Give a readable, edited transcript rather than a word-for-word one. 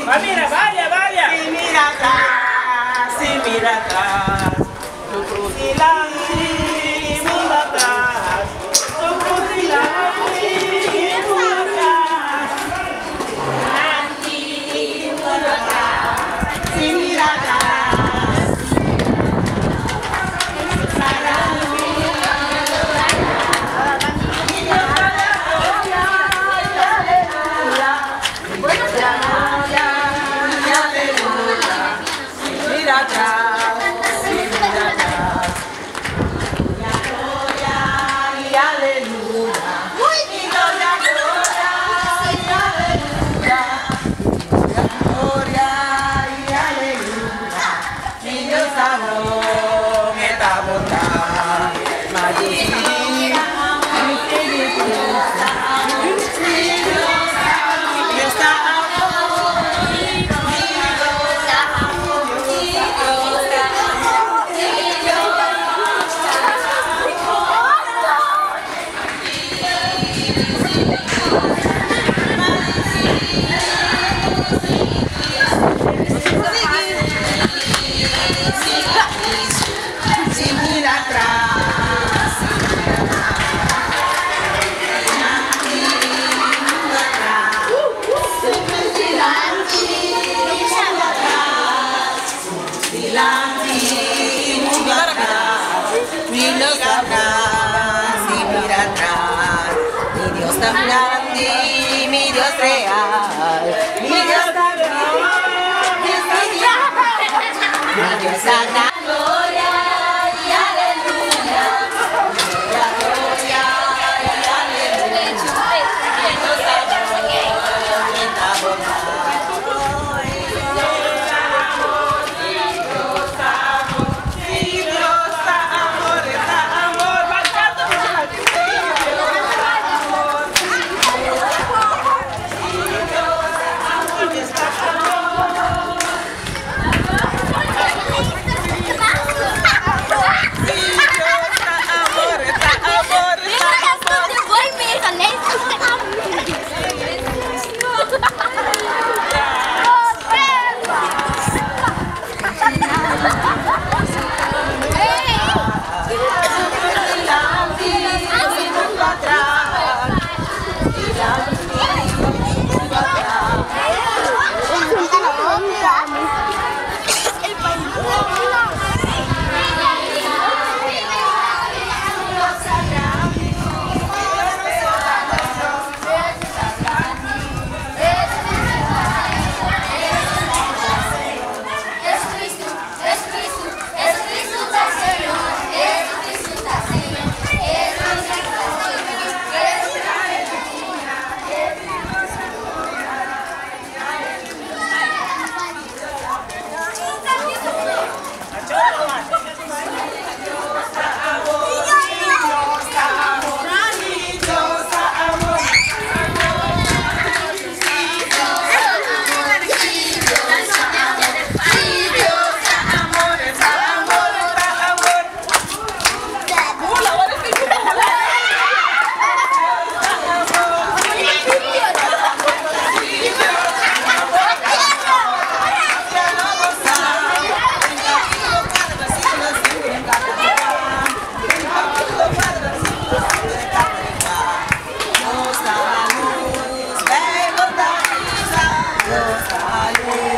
Mira, vaya, vaya. Si mira atrás, si mira atrás, tu fusilante, mundo atrás, tu fusilante, mundo atrás, mundo atrás, si mira atrás. Mira atrás, sí, mira atrás. Gloria y aleluya. Y gloria, gloria y aleluya. Gloria y aleluya. Mi Dios amor, me está botando. Mi Dios tan grande, mi Dios real, mi Dios tan grande, mi Dios tan grande. Gloria y aleluya, gloria y aleluya. Salud.